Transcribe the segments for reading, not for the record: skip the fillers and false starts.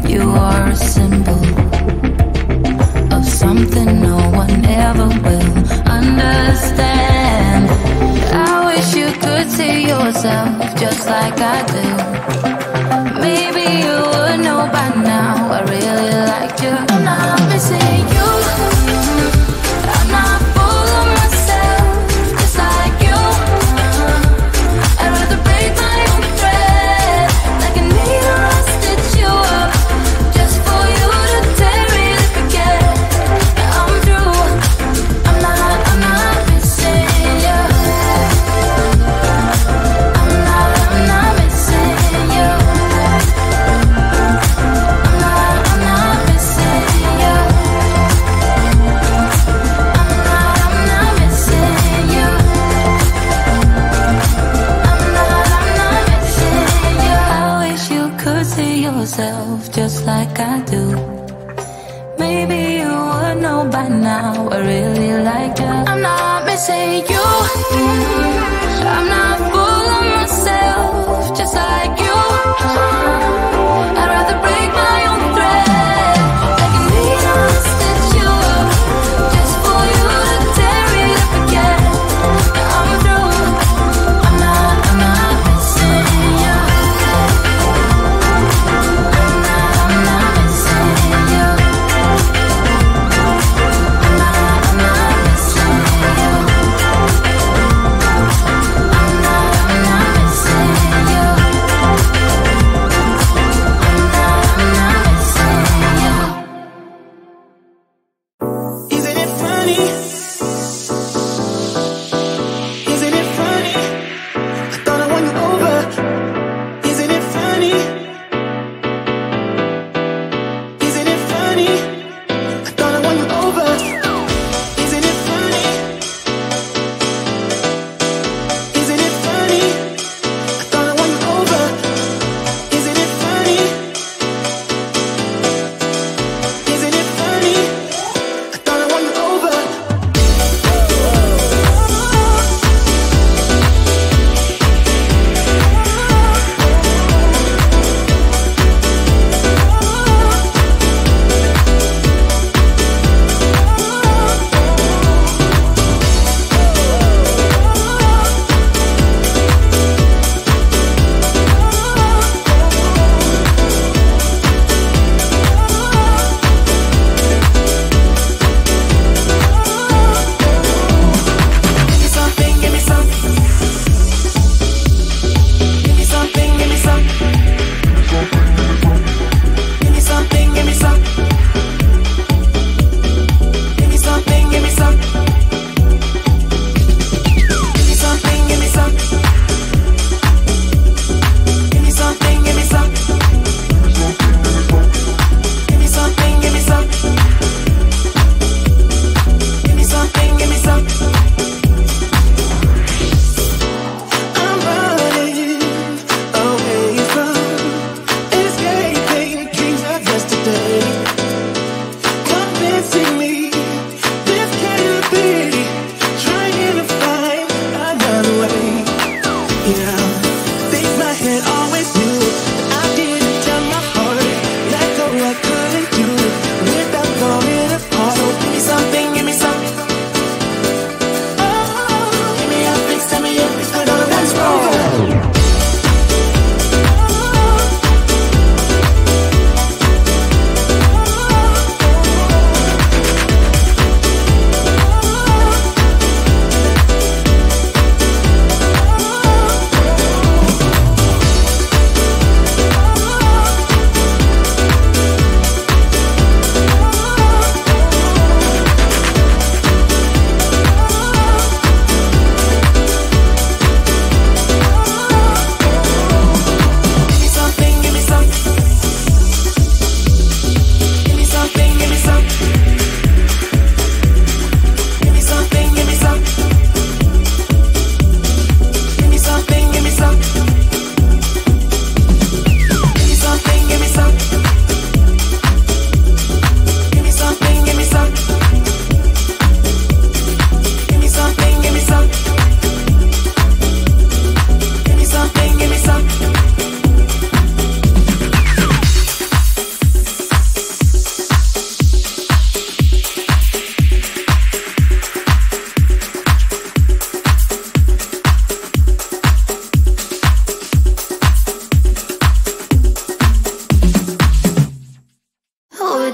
You are a symbol of something no one ever will understand. I wish you could see yourself just like I do. Maybe you would know by now I really liked you. I'm not missing you. I'm not full of myself, just like you. I'd rather break my own thread, like a needle I stitch you up, just for you to tear it if you can. I'm through. I'm not missing you. I'm not missing you. I'm not missing you. I'm not missing you. I'm not missing you. I wish you could see yourself just like I do. Maybe you would know by now I really like you. I'm not missing you. I'm not full of myself, just like you. I'd rather break my own thread, like a needle and stitch you up, just for you to tear it up again. I'm through. I'm not missing you. I'm not missing you. I'm not missing you. I'm not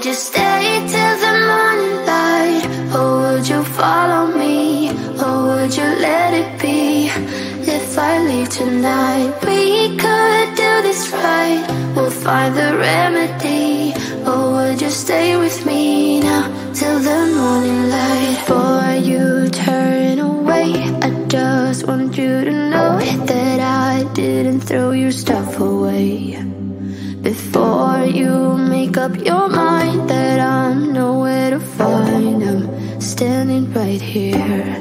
would you stay till the morning light? Or would you follow me? Or would you let it be? If I leave tonight, we could do this right. We'll find the remedy. Or would you stay with me now till the morning light? Before you turn away, I just want you to know that I didn't throw your stuff away. Before you make up your mind that I'm nowhere to find, I'm standing right here.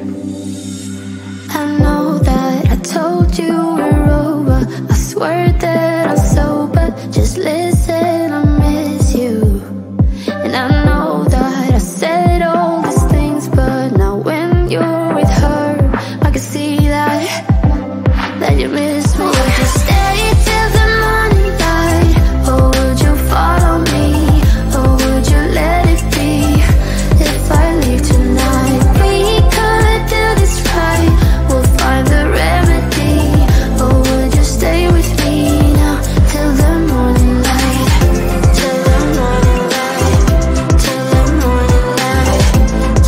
I know that I told you we're over, I swear that I'm sober. Just listen, I miss you. And I know that I said all these things, but now when you're with her, I can see that you miss me. Would you stay till the morning light? Or would you follow me? Or would you let it be? If I leave tonight, we could do this right. We'll find the remedy. Or would you stay with me now till the morning light? Till the morning light. Till the morning light.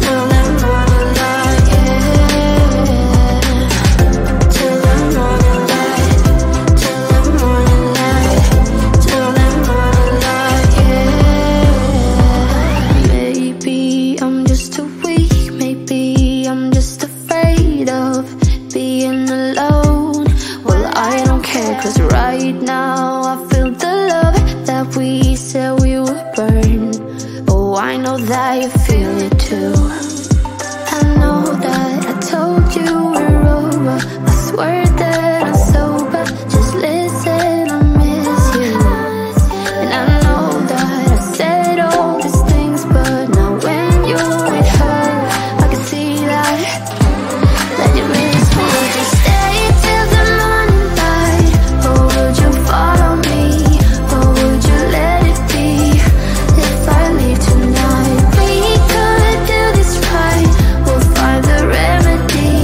Till the morning light, yeah. Till the morning light. Till the morning light. Till the morning light, yeah. Maybe I'm just too weak. Maybe I'm just afraid of being alone. Well, I don't care, 'cause right now I feel the love that we said we would burn. Oh, I know that you feel it too. I know that I told you we're over, I swear that I'm sober. Just listen, I miss you. And I know that I said all these things, but now when you're with her, I can see that you miss me. Would you stay till the morning light? Or would you follow me? Or would you let it be? If I leave tonight, we could do this right. We'll find the remedy.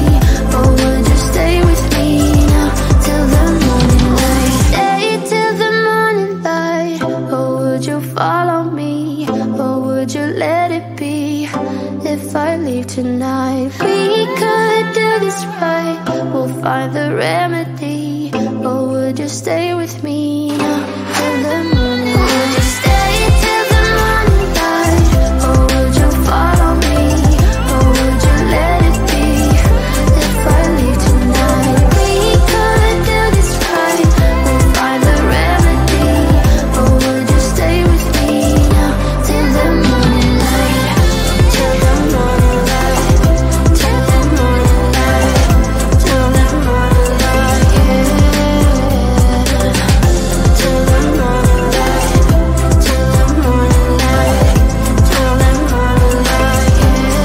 Or would you stay with me now till the morning light? Stay till the morning light. Or would you follow me? Or would you let it be? If I leave tonight, we could do this right. We'll find the remedy. Or would you stay with me now till the morning light? Would you stay till the morning light? Or would you follow me? Or would you let it be? If I leave tonight, we could do this right. We'll find the remedy. Or would you stay with me now till the morning light? Till the morning light. Till the morning light. Till the morning light, yeah. Till the morning light. Till the morning light. Till the morning light, yeah.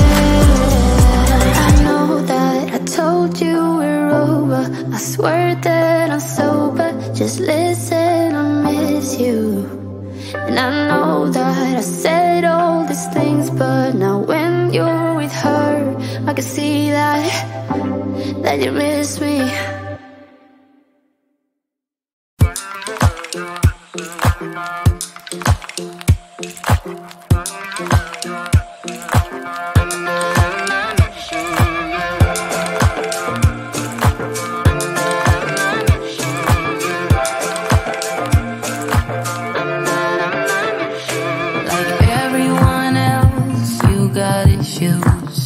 I know that I told you we're over, I swear that I'm sober. Just listen, I miss you. And I know that I said all these things, but now when you're with her, I can see that you miss me. Like everyone else, you got issues.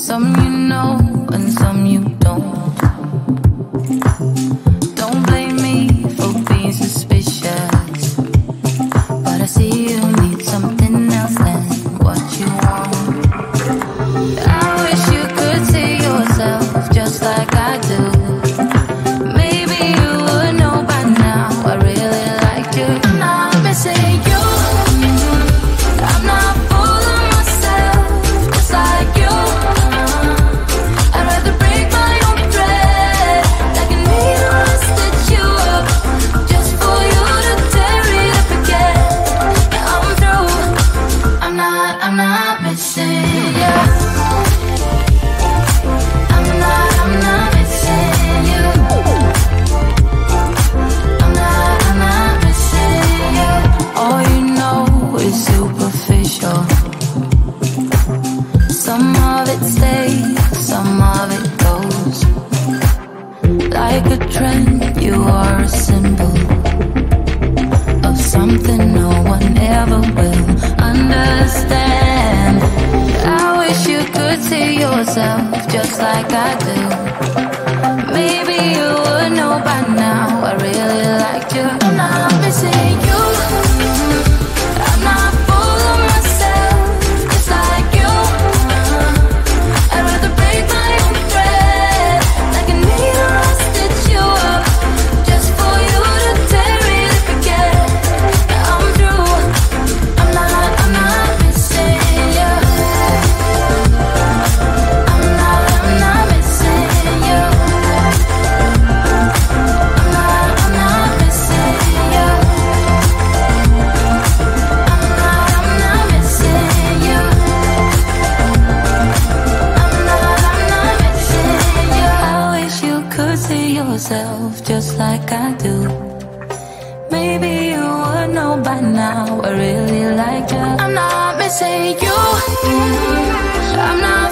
Some you know and some you don't. Don't blame me for being suspicious, but I see you need something else than what you want. I wish you could see yourself just like I do. Maybe you would know by now I really liked you. I'm not missing you. I'm not fooling myself just like you. I'd rather break my own thread like a needle and stitch you up just for you to tear it up again. Yeah, I'm through. I'm not missing you. I'm not missing you. I'm not missing you. All you one ever will understand. I wish you could see yourself just like I do. Maybe you would know by now I really liked you. I'm not missing you. I'm not full of myself, just like you. I'd rather break my own thread, like a needle I stitch you up, just for you to tear it up again. I'm through. I'm not missing you. I'm not missing you. I'm not missing you. I'm not missing you. I'm not missing you. I wish you could see yourself just like I do. Maybe you would know by now I really like you. I'm not missing you. I'm not